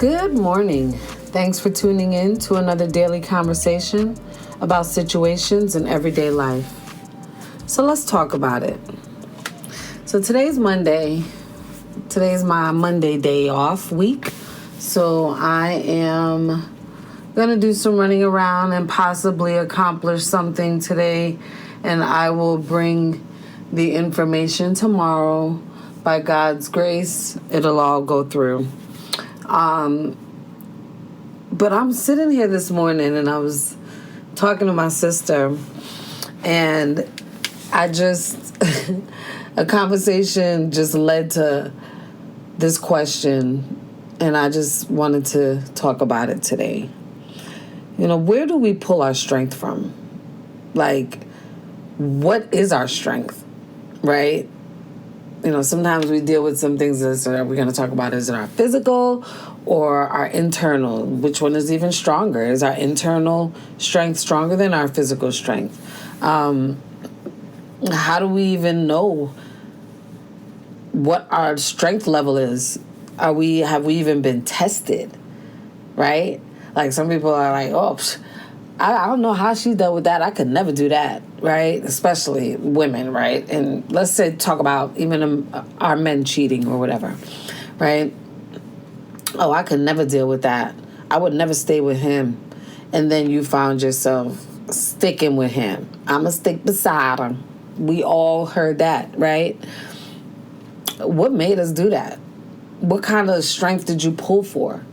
Good morning. Thanks for tuning in to another daily conversation about situations in everyday life. So let's talk about it. So today's Monday. Today's my Monday day off week. So I am going to do some running around and possibly accomplish something today. And I will bring the information tomorrow. By God's grace, it'll all go through. But I'm sitting here this morning and I was talking to my sister and a conversation just led to this question and I just wanted to talk about it today. You know, where do we pull our strength from? Like, what is our strength, right? You know, sometimes we deal with some things that we're going to talk about. Is it our physical or our internal? Which one is even stronger? Is our internal strength stronger than our physical strength? How do we even know what our strength level is? Have we even been tested, right? Like some people are like, oh, I don't know how she dealt with that. I could never do that, right? Especially women, right? And let's say talk about even our men cheating or whatever, right? Oh, I could never deal with that. I would never stay with him. And then you found yourself sticking with him. I'm going to stick beside him. We all heard that, right? What made us do that? What kind of strength did you pull for?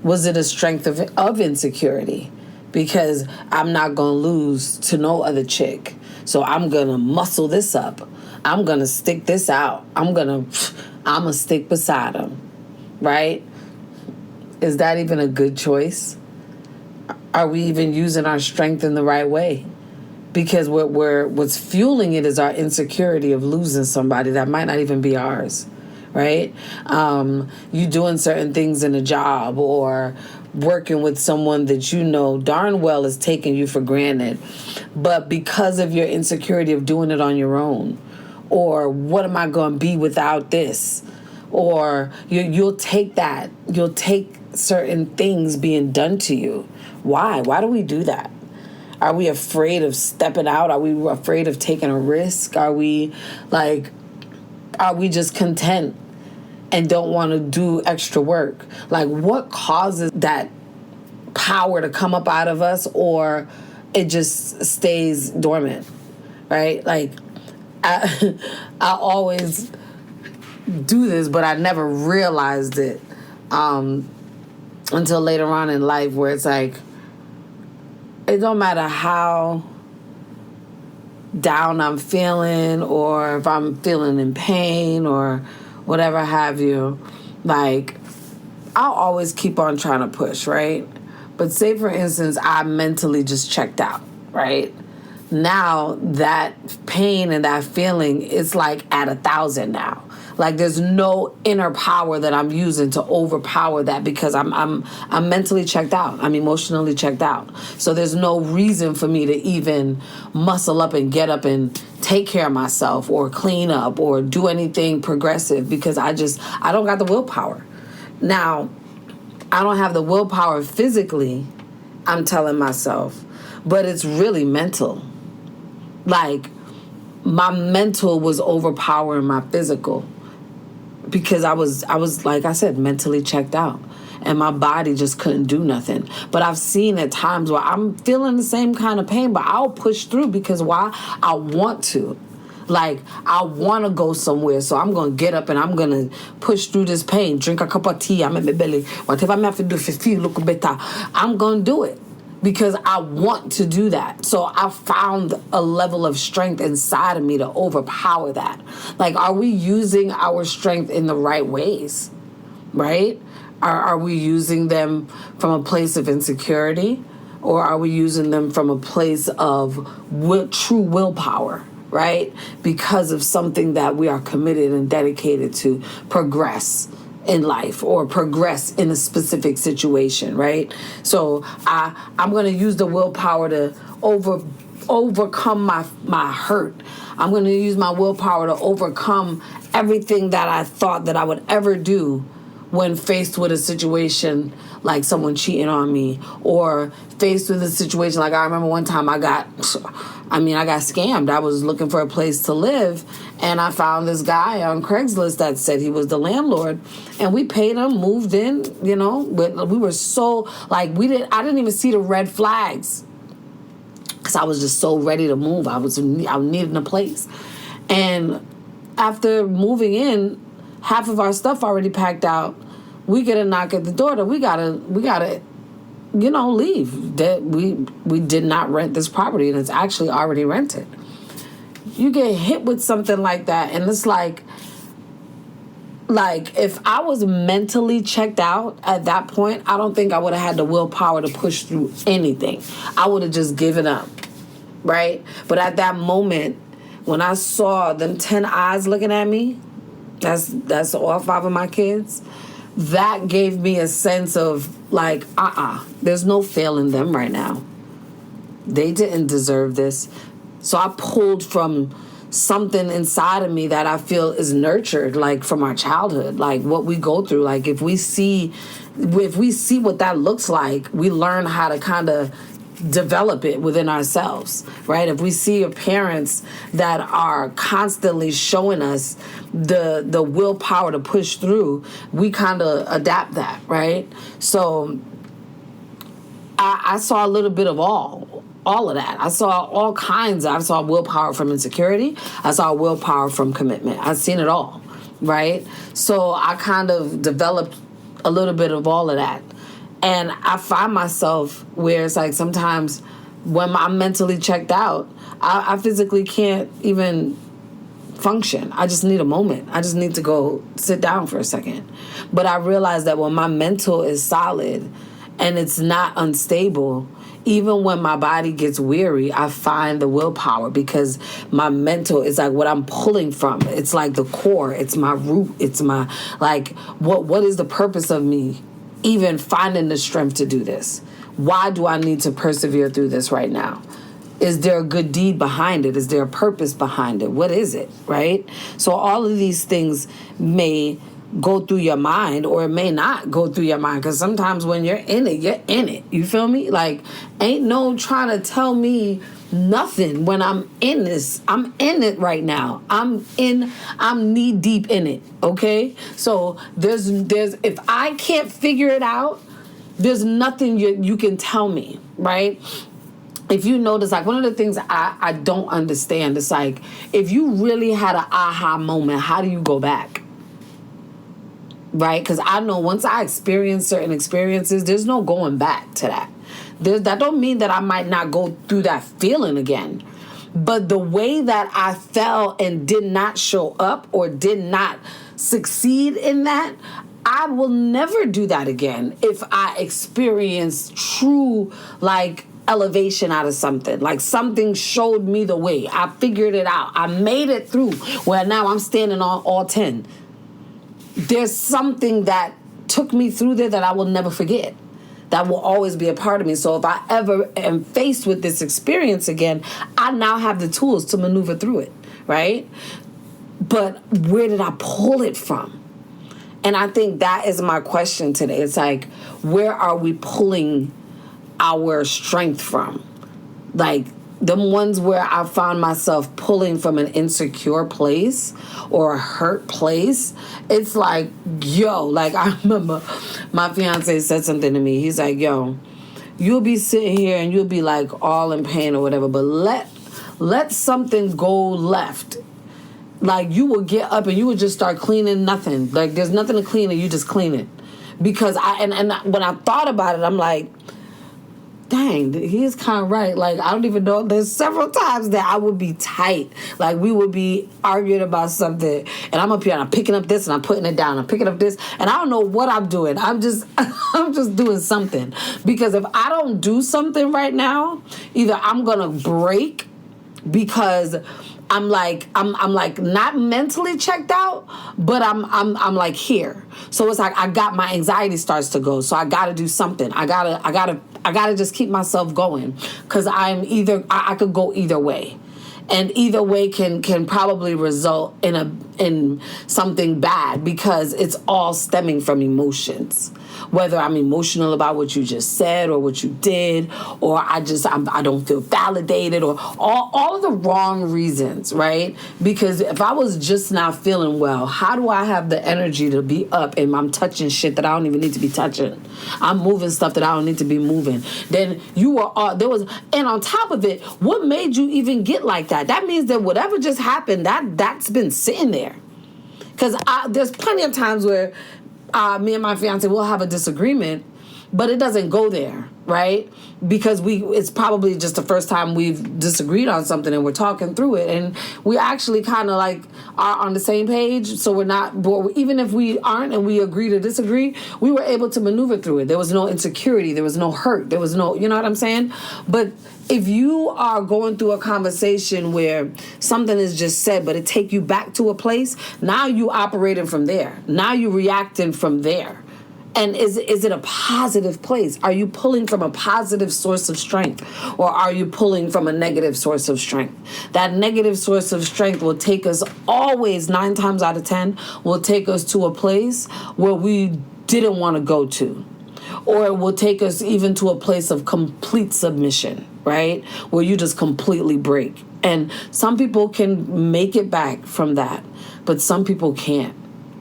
Was it a strength of insecurity? Because I'm not going to lose to no other chick. So I'm going to muscle this up. I'm going to stick this out. I'm going to stick beside him. Right? Is that even a good choice? Are we even using our strength in the right way? Because what's fueling it is our insecurity of losing somebody that might not even be ours. Right? You doing certain things in a job or working with someone that you know darn well is taking you for granted, but because of your insecurity of doing it on your own, or what am I going to be without this, or you'll take certain things being done to you. Why do we do that? Are we afraid of stepping out? Are we afraid of taking a risk? Are we just content and don't want to do extra work? Like, what causes that power to come up out of us, or it just stays dormant, right? Like, I always do this, but I never realized it until later on in life, where it's like, it don't matter how down I'm feeling, or if I'm feeling in pain, or whatever have you, like, I'll always keep on trying to push, right? But say, for instance, I mentally just checked out, right? Now that pain and that feeling is like at 1,000 now. Like, there's no inner power that I'm using to overpower that, because I'm mentally checked out. I'm emotionally checked out. So there's no reason for me to even muscle up and get up and take care of myself or clean up or do anything progressive, because I don't got the willpower. Now, I don't have the willpower physically, I'm telling myself, but it's really mental. Like, my mental was overpowering my physical, because I was like I said, mentally checked out, and my body just couldn't do nothing. But I've seen at times where I'm feeling the same kind of pain, but I'll push through, because why? I want to. Like, I want to go somewhere, so I'm going to get up and I'm going to push through this pain, drink a cup of tea, I'm in my belly, whatever I have to do to feel look better, I'm going to do it, because I want to do that. So I found a level of strength inside of me to overpower that. Like, are we using our strength in the right ways, right? Are we using them from a place of insecurity, or are we using them from a place of true willpower? Right? Because of something that we are committed and dedicated to progress in life, or progress in a specific situation, right? So I'm going to use the willpower to overcome my hurt. I'm going to use my willpower to overcome everything that I thought that I would ever do when faced with a situation like someone cheating on me, or faced with a situation like I remember one time I got scammed. I was looking for a place to live, and I found this guy on Craigslist that said he was the landlord, and we paid him, moved in, we were so, I didn't even see the red flags because I was just so ready to move. I needed a place. And after moving in, half of our stuff already packed out, we get a knock at the door that we gotta leave. That we did not rent this property, and it's actually already rented. You get hit with something like that, and it's like if I was mentally checked out at that point, I don't think I would have had the willpower to push through anything. I would have just given up, right? But at that moment, when I saw them 10 eyes looking at me, that's all 5 of my kids, that gave me a sense of there's no failing them right now. They didn't deserve this. So I pulled from something inside of me that I feel is nurtured, from our childhood, what we go through. If we see what that looks like, we learn how to kind of develop it within ourselves, right? If we see parents that are constantly showing us the willpower to push through, we kind of adapt that, right? So I saw a little bit of all of that. I saw all kinds. I saw willpower from insecurity. I saw willpower from commitment. I've seen it all, right? So I kind of developed a little bit of all of that. And I find myself where it's sometimes when I'm mentally checked out, I physically can't even function. I just need a moment. I just need to go sit down for a second. But I realize that when my mental is solid and it's not unstable, even when my body gets weary, I find the willpower, because my mental is what I'm pulling from. It's the core. It's my root. It's my, what is the purpose of me even finding the strength to do this? Why do I need to persevere through this right now? Is there a good deed behind it? Is there a purpose behind it? What is it, right? So all of these things may go through your mind, or it may not go through your mind, because sometimes when you're in it, you're in it. You feel me? Ain't no trying to tell me nothing when I'm in this. I'm in it right now. I'm knee deep in it, okay? So there's if I can't figure it out, there's nothing you can tell me, right? If you notice, one of the things I don't understand is if you really had an aha moment, how do you go back? Right? Because I know once I experience certain experiences, there's no going back to that. That don't mean that I might not go through that feeling again. But the way that I felt and did not show up or did not succeed in that, I will never do that again if I experience true, elevation out of something. Something showed me the way. I figured it out. I made it through where now I'm standing on all 10. There's something that took me through there that I will never forget. That will always be a part of me. So if I ever am faced with this experience again, I now have the tools to maneuver through it, right? But where did I pull it from? And I think that is my question today. It's where are we pulling our strength from? Them ones where I found myself pulling from an insecure place or a hurt place, it's I remember my fiance said something to me. He's yo, you'll be sitting here and you'll be all in pain or whatever, but let something go left. You will get up and you will just start cleaning nothing. There's nothing to clean and you just clean it. Because when I thought about it, I'm dang, he is kind of right. I don't even know. There's several times that I would be tight. We would be arguing about something, and I'm up here and I'm picking up this and I'm putting it down. I'm picking up this, and I don't know what I'm doing. I'm just doing something. Because if I don't do something right now, either I'm gonna break because I'm not mentally checked out, but I'm here. So it's I got my anxiety starts to go. So I got to do something. I gotta just keep myself going, because I could go either way, and either way can probably result in in something bad, because it's all stemming from emotions. Whether I'm emotional about what you just said or what you did, or I don't feel validated, or all of the wrong reasons, right? Because if I was just not feeling well, how do I have the energy to be up and I'm touching shit that I don't even need to be touching? I'm moving stuff that I don't need to be moving. Then and on top of it, what made you even get like that? That means that whatever just happened, that's been sitting there. Because there's plenty of times where me and my fiance will have a disagreement, but it doesn't go there, right? Because it's probably just the first time we've disagreed on something and we're talking through it, and we actually kind of like are on the same page, so we're not, even if we aren't and we agree to disagree, we were able to maneuver through it. There was no insecurity, there was no hurt, there was no, you know what I'm saying? But if you are going through a conversation where something is just said, but it take you back to a place, now you operating from there. Now you reacting from there. And is it a positive place? Are you pulling from a positive source of strength, or are you pulling from a negative source of strength? That negative source of strength will take us always, 9 times out of 10, will take us to a place where we didn't want to go to. Or it will take us even to a place of complete submission, right? Where you just completely break. And some people can make it back from that, but some people can't.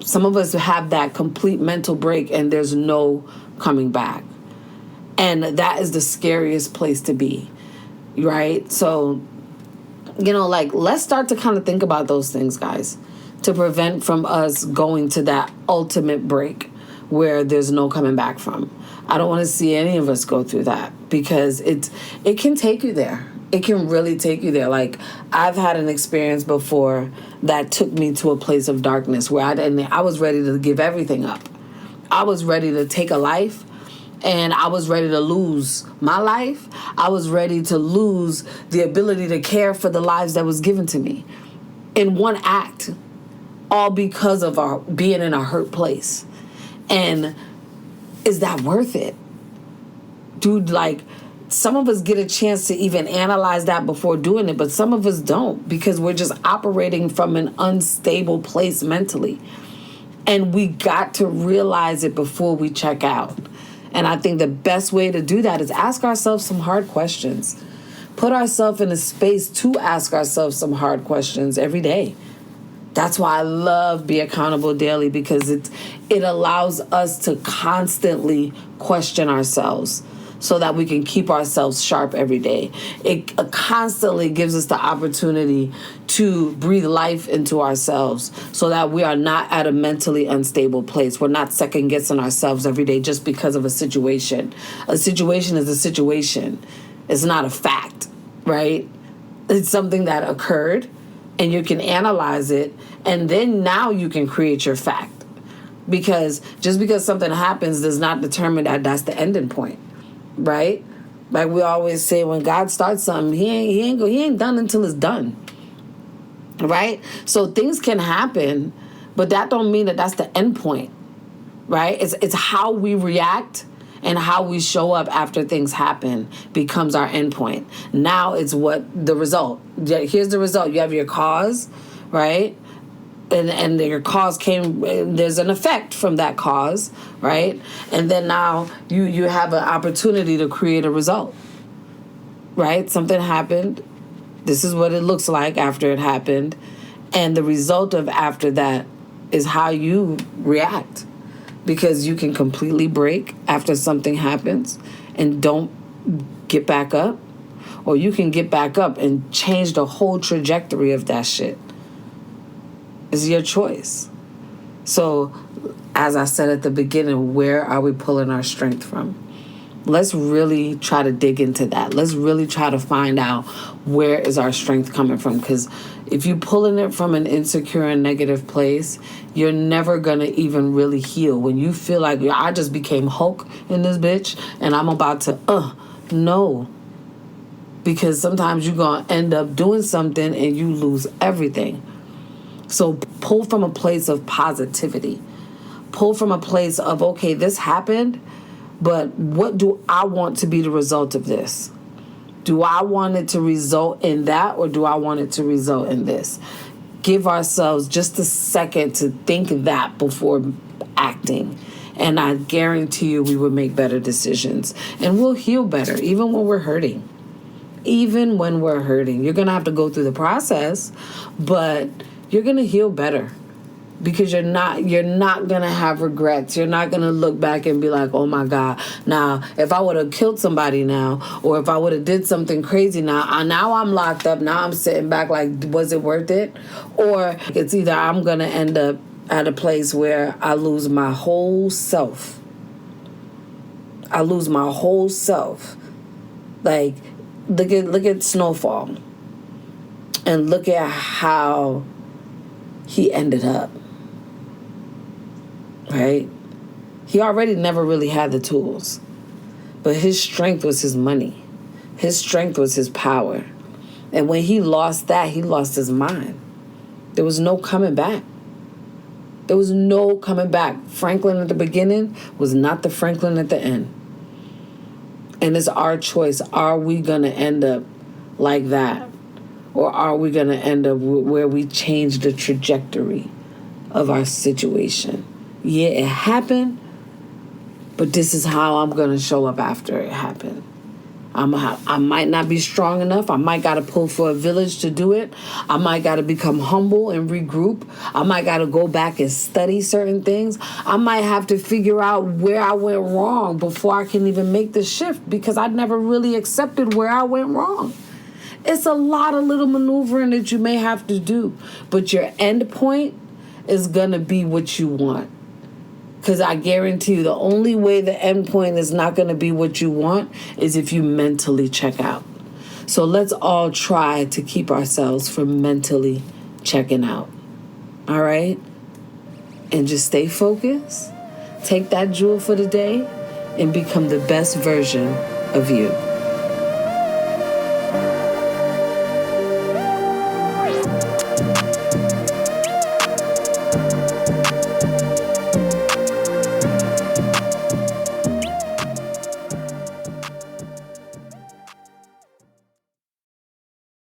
Some of us have that complete mental break and there's no coming back. And that is the scariest place to be, right? So, let's start to kind of think about those things, guys, to prevent from us going to that ultimate break where there's no coming back from. I don't want to see any of us go through that, because it can take you there. It can really take you there. Like, I've had an experience before that took me to a place of darkness where I was ready to give everything up. I was ready to take a life, and I was ready to lose my life. I was ready to lose the ability to care for the lives that was given to me in one act, all because of our being in a hurt place. And is that worth it? Dude, some of us get a chance to even analyze that before doing it, but some of us don't, because we're just operating from an unstable place mentally. And we got to realize it before we check out. And I think the best way to do that is ask ourselves some hard questions. Put ourselves in a space to ask ourselves some hard questions every day. That's why I love Be Accountable Daily, because it allows us to constantly question ourselves so that we can keep ourselves sharp every day. It constantly gives us the opportunity to breathe life into ourselves so that we are not at a mentally unstable place. We're not second-guessing ourselves every day just because of a situation. A situation is a situation. It's not a fact, right? It's something that occurred, and you can analyze it, and then now you can create your fact. Because just because something happens does not determine that that's the ending point, right? Like we always say, when God starts something, he ain't done until it's done, right? So things can happen, but that don't mean that that's the end point, right? It's how we react and how we show up after things happen becomes our end point. Now it's what the result. Here's the result. You have your cause, right? And your cause came, there's an effect from that cause, right? And then now you have an opportunity to create a result, right? Something happened. This is what it looks like after it happened. And the result of after that is how you react. Because you can completely break after something happens and don't get back up. Or you can get back up and change the whole trajectory of that shit. It's your choice. So, as I said at the beginning, where are we pulling our strength from? Let's really try to dig into that. Let's really try to find out where is our strength coming from. Because if you're pulling it from an insecure and negative place, you're never going to even really heal. When you feel like, I just became Hulk in this bitch and I'm about to, no. Because sometimes you're going to end up doing something and you lose everything. So pull from a place of positivity. Pull from a place of, okay, this happened, but what do I want to be the result of this? Do I want it to result in that, or do I want it to result in this? give ourselves just a second to think that before acting. And I guarantee you we would make better decisions. And we'll heal better, even when we're hurting. Even when we're hurting. You're going to have to go through the process, but you're going to heal better. Because you're not going to have regrets. You're not going to look back and be like, oh my God, now if I would have killed somebody now, or if I would have did something crazy now I'm locked up, now I'm sitting back like, was it worth it? Or it's either I'm going to end up at a place where I lose my whole self. I lose my whole self. Like, look at Snowfall. And look at how he ended up. Right? He already never really had the tools. But his strength was his money. His strength was his power. And when he lost that, he lost his mind. There was no coming back. There was no coming back. Franklin at the beginning was not the Franklin at the end. And it's our choice. Are we going to end up like that? Or are we going to end up where we change the trajectory of our situation? Yeah, it happened, but this is how I'm going to show up after it happened. I might not be strong enough. I might got to pull for a village to do it. I might got to become humble and regroup. I might got to go back and study certain things. I might have to figure out where I went wrong before I can even make the shift, because I never really accepted where I went wrong. It's a lot of little maneuvering that you may have to do, but your end point is going to be what you want. Because I guarantee you the only way the end point is not going to be what you want is if you mentally check out. So let's all try to keep ourselves from mentally checking out. All right? And just stay focused. Take that jewel for the day and become the best version of you.